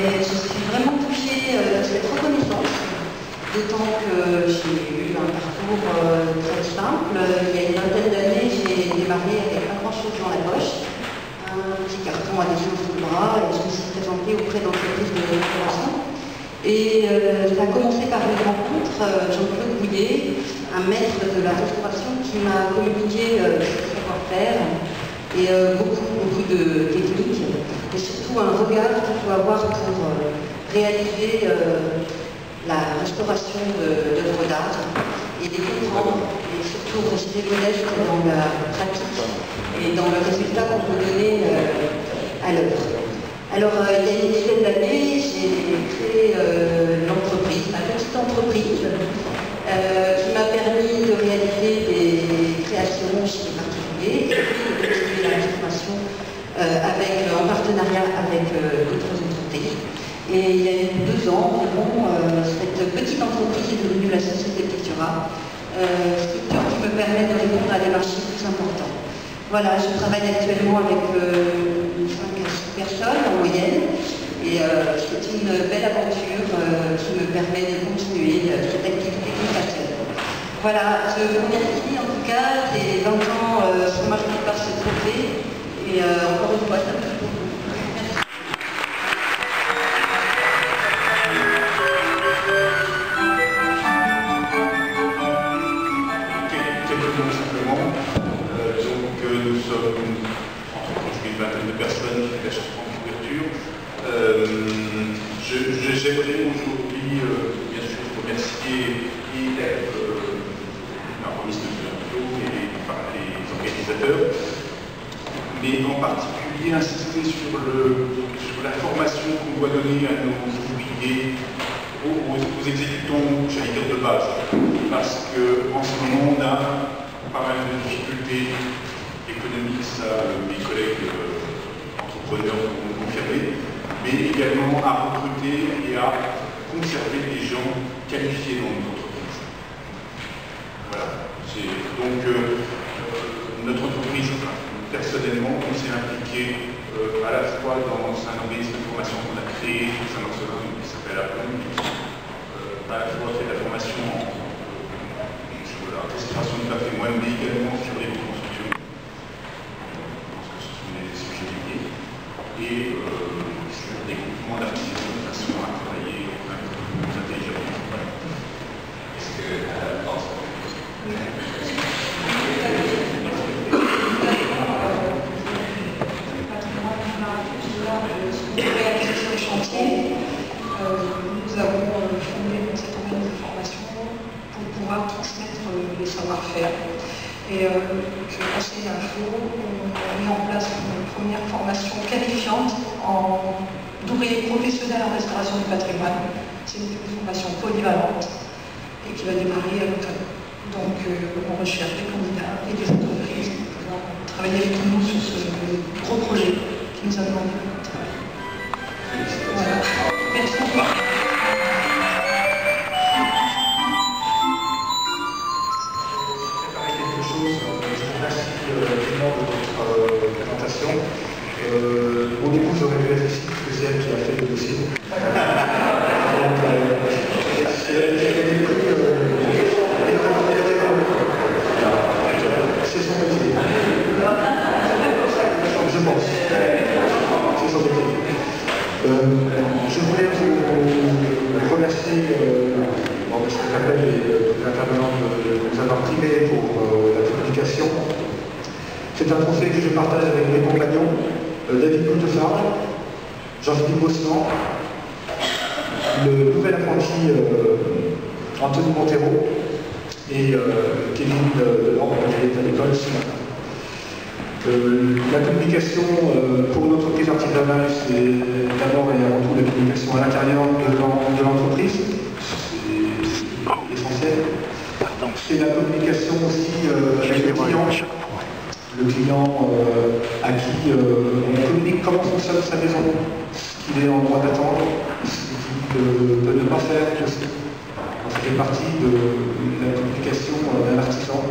et je suis vraiment touchée de cette reconnaissance, d'autant que j'ai eu un parcours très simple. Il y a une vingtaine d'années, j'ai démarré avec pas grand-chose dans la poche, un petit carton adhésif sous le bras, et je me suis présentée auprès d'entreprises de restauration. Et ça a commencé par une rencontre, Jean-Claude Bouillet, un maître de la restauration qui m'a communiqué ses savoir-faire et beaucoup de techniques, et surtout un regard qu'il faut avoir pour réaliser la restauration d'œuvres d'art et les comprendre, et surtout rester modeste dans la pratique et dans le résultat qu'on peut donner à l'œuvre. Alors, il y a une dizaine d'années, j'ai créé l'entreprise, ma petite entreprise, qui m'a permis de réaliser des créations chez les particuliers et puis de continuer la restauration en partenariat avec d'autres entreprises. Et il y a eu 2 ans, cette petite entreprise est devenue la société Pictura, structure qui me permet de répondre à des marchés plus importants. Voilà, je travaille actuellement avec 5 à 6 personnes en moyenne, et c'est une belle aventure qui me permet de continuer cette activité qui me passionne. Voilà, je vous remercie en tout cas, ces 20 ans sont marqués par ce trophée, et encore une fois, ça me fait beaucoup. Nous sommes une vingtaine de personnes qui cachent en couverture. J'aimerais aujourd'hui, bien sûr, remercier la remise de diplôme et les organisateurs, mais en particulier insister sur la formation qu'on doit donner à nos ouvriers, aux exécutants, j'allais dire de base, parce qu'en ce moment, on a pas mal de difficultés économiques, ça mes collègues entrepreneurs vont confirmer, mais également à recruter et à conserver des gens qualifiés dans nos entreprises. Voilà. Donc notre entreprise, personnellement, on s'est impliqué à la fois dans un organisme de formation qu'on a créé à Saint-Marcelin qui s'appelle Apple, à la fois fait la formation sur la restauration du patrimoine, mais également sur les reconstructions. Et sur des groupements d'artisans de façon à travailler un peu plus intelligemment. Voilà. Est-ce que réalisation de chantier, nous avons fondé cette organisme de formation pour pouvoir transmettre les savoir-faire. Et je pensais un jour, on a mis en place une première formation qualifiante d'ouvrier professionnel en restauration du patrimoine. C'est une formation polyvalente et qui va démarrer à l'automne. Donc on recherche des candidats et des entreprises pour travailler avec nous sur ce gros projet qui nous a demandé de travailler. Voilà. Merci beaucoup. Au début, j'aurais dû être ici, parce que c'est elle qui a fait le dossier. C'est son métier. Je pense. C'est son métier. Je voulais vous remercier, parce que j'appelle les intervenants de nous avoir primés pour la communication. C'est un trophée que je partage avec mes compagnons, David Coutefarge, Jean-Philippe Bosnan, le nouvel apprenti Anthony Montero et Kevin Delorme, qui est à l'école ce matin. La communication pour une entreprise artisanale, c'est d'abord et avant tout la communication à l'intérieur de l'entreprise, c'est essentiel. C'est la communication aussi avec les clients. Le client à qui on communique comment fonctionne sa maison, ce qu'il est en droit d'attendre, ce qu'il peut ne pas faire aussi. Ça fait partie de la communication d'un artisan.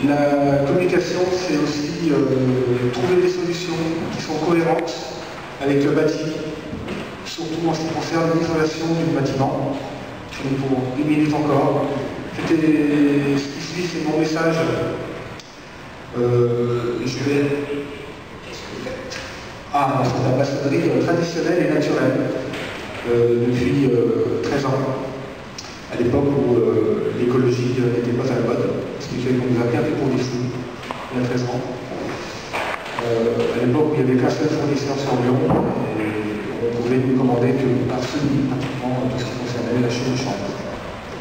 La communication, c'est aussi trouver des solutions qui sont cohérentes avec le bâti, surtout en ce qui concerne l'isolation du bâtiment. J'en ai pour 1 minute encore. Ce qui suit, c'est mon message. Je vais... Qu'est-ce que vous faites? Ah, c'est la maçonnerie traditionnelle et naturelle depuis 13 ans, à l'époque où l'écologie n'était pas à la mode, ce qui fait qu'on nous a bien pris pour des fous, il y a 13 ans. À l'époque où il n'y avait qu'un seul fournisseur sur Lyon, et on pouvait nous commander que pratiquement tout ce qui concernait la chaîne de chambre.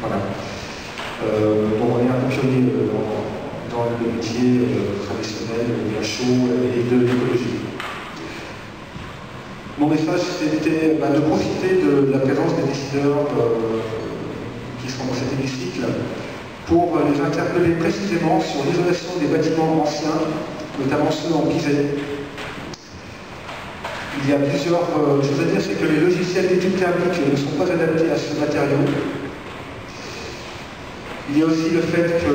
Voilà. Bon, on est un peu pionnier dans le métier traditionnel de la chaux et de l'écologie. Mon message, c'était de profiter de la présence des décideurs qui sont dans cet hémicycle pour les interpeller précisément sur l'isolation des bâtiments anciens, notamment ceux en pisé. Il y a plusieurs choses à dire, c'est que les logiciels d'études thermiques ne sont pas adaptés à ce matériau. Il y a aussi le fait que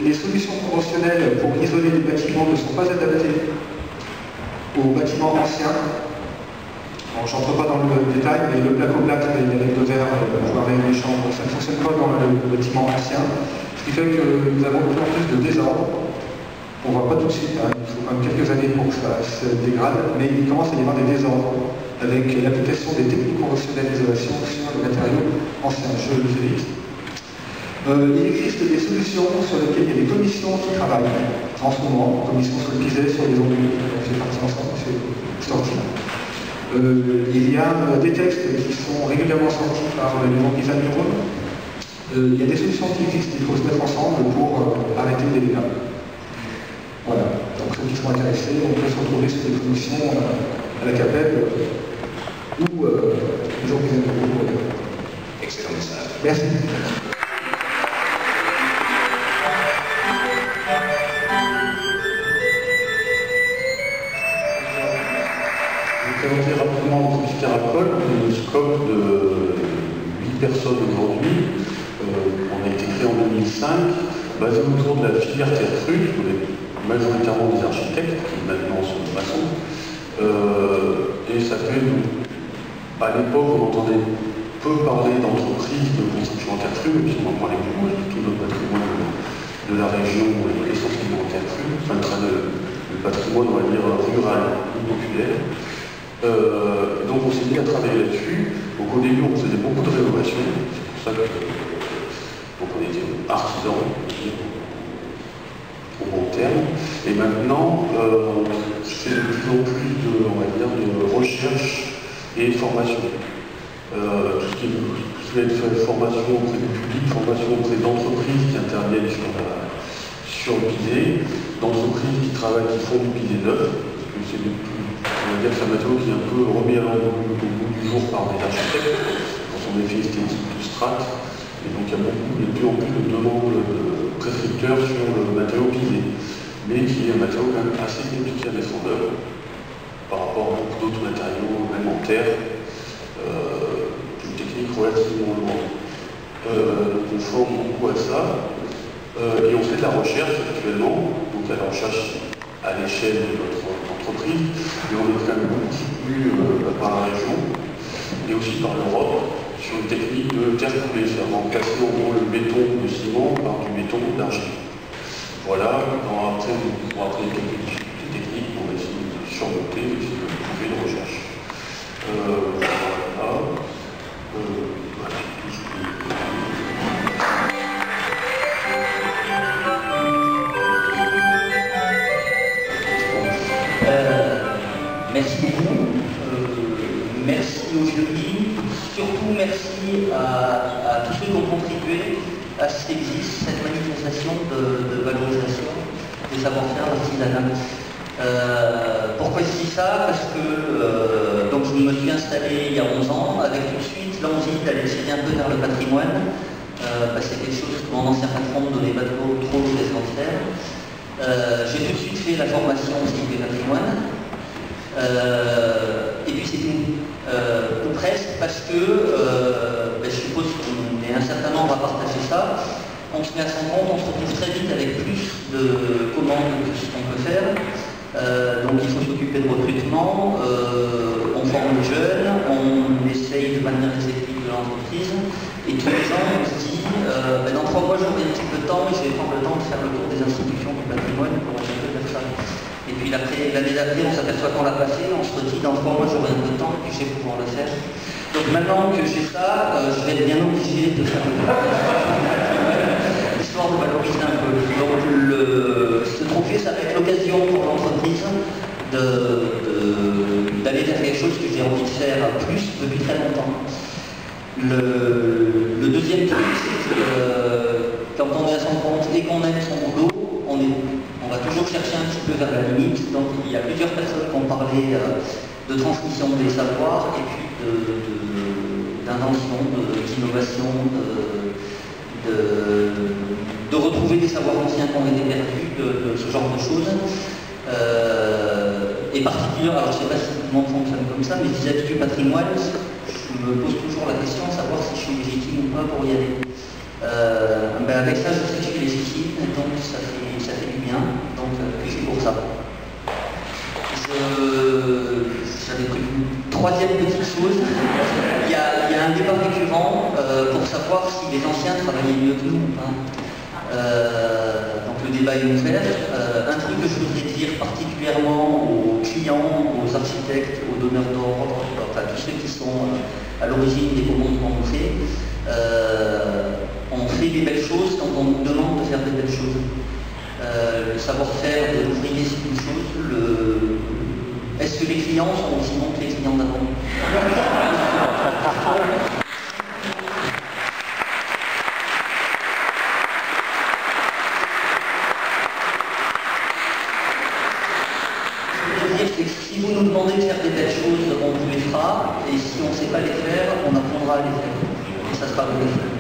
les solutions conventionnelles pour isoler les bâtiments ne sont pas adaptées aux bâtiments anciens. Bon, je n'entre pas dans le détail, mais le placo-plaque et les règles de verre pour arrêter les chambres, ça ne fonctionne pas dans le bâtiment ancien. Ce qui fait que nous avons de plus en plus de désordre. On ne voit pas tout de suite, hein. Il faut quand même quelques années pour que ça se dégrade, mais il commence à y avoir des désordres avec l'application des techniques conventionnelles d'isolation sur les matériaux anciens. Je les évite. Il existe des solutions sur lesquelles il y a des commissions qui travaillent en ce moment, commissions sur le pisé, sur les ondes, on fait partie ensemble, c'est sorti. Il y a des textes qui sont régulièrement sortis par les organisations du Rhône. Il y a des solutions qui existent, il faut se mettre ensemble pour arrêter les dégâts. Voilà, donc ceux qui sont intéressés, on peut se retrouver sur des commissions à la CAPEB ou les organisations du Rhône. Excellent message. Merci. Présenter rapidement le Caracol, le scope de 8 personnes aujourd'hui. On a été créé en 2005, basé autour de la filière terre crue, on est majoritairement des architectes qui maintenant sont maçons. Et ça fait, à l'époque, on entendait peu parler d'entreprises de construction en terre crue, même si on en parlait beaucoup, tout notre patrimoine de la région est essentiellement en terre crue, enfin le patrimoine, on va dire, rural ou populaire. Donc on s'est mis à travailler là-dessus. Donc au début on faisait beaucoup de rénovations, c'est pour ça que donc on était artisans au bon terme. Et maintenant c'est de plus en plus de, on va dire, de recherche et de formation. Tout ce qui va être formation auprès du public, formation auprès d'entreprises qui interviennent sur le pisé, d'entreprises qui travaillent, qui font du pisé neuf, parce que c'est de plus. On va dire que c'est un matériau qui est un peu remis au goût du jour par des architectes dans son effet esthétique du strat. Et donc il y a de plus en plus de demandes prescripteurs sur le matériau pisé, mais qui est un matériau quand même assez compliqué à mettre en œuvre par rapport à beaucoup d'autres matériaux, même en terre, une technique relativement lourde. On forme beaucoup à ça, et on fait de la recherche actuellement, donc à la recherche à l'échelle de notre entreprise, mais on est quand même beaucoup soutenu par la région et aussi par l'Europe sur une technique de terre coulée, c'est-à-dire remplacer en gros le béton ou le ciment par du béton ou d'argile. Voilà, après on pourra après quelques difficultés techniques pour essayer de surmonter, essayer de trouver une recherche. Voilà. Merci beaucoup. Merci au jury. Surtout merci à tous ceux qui ont contribué à ce qu'existe cette manifestation de valorisation des savoir-faire artisanaux. Pourquoi je dis ça? Parce que donc je me suis installé il y a 11 ans avec tout de suite l'envie d'aller tirer un peu vers le patrimoine. C'est quelque chose que mon ancien patron ne donnait pas trop d'essentiel. J'ai tout de suite fait la formation au cycle du patrimoine. Et puis c'est tout, ou presque, parce que je suppose qu'on est un certain nombre à partager ça. On se met à son compte, on se retrouve très vite avec plus de commandes que ce qu'on peut faire. Donc il faut s'occuper de recrutement, on forme les jeunes, on essaye de maintenir les équipes de l'entreprise, et tous les ans on se dit, dans 3 mois j'aurai un petit peu de temps et je vais prendre le temps de faire le tour des institutions du patrimoine pour un peu faire ça. Et puis l'année d'après on s'aperçoit qu'on l'a passé, on se dit dans 3 mois j'aurai un peu de temps et puis je vais pouvoir le faire. Donc maintenant que j'ai ça, je vais être bien obligé de faire le histoire de valoriser un peu. Donc ce trophée, ça va être l'occasion pour l'entreprise d'aller vers quelque chose que j'ai envie de faire plus depuis très longtemps. Le deuxième truc, c'est que quand on est à son compte et qu'on aime son boulot, on va toujours chercher un petit peu vers la limite. Donc il y a plusieurs personnes qui ont parlé de transmission des savoirs et puis d'invention, d'innovation, de retrouver des savoirs anciens qu'on avait perdus, de ce genre de choses. Et particulièrement, alors je ne sais pas si tout le monde fonctionne comme ça, mais vis-à-vis du patrimoine, je me pose toujours la question de savoir si je suis légitime ou pas pour y aller. Avec ça, je sais que je suis légitime, donc ça fait du bien, donc c'est pour ça. J'avais pris une troisième petite chose. Il y a un débat récurrent pour savoir si les anciens travaillaient mieux que nous ou pas. Donc le débat est ouvert. Un truc que je voudrais dire particulièrement aux clients, aux architectes, aux donneurs d'ordre, enfin tous ceux qui sont à l'origine des commandes qu'on nous fait, on fait des belles choses quand on nous demande de faire des belles choses. Le savoir-faire de l'ouvrier, c'est une chose. Est-ce que les clients sont aussi bons que les clients d'avant? Si vous nous demandez de faire des belles choses, on vous les fera, et si on ne sait pas les faire, on apprendra à les faire. Et ça sera vous les faire.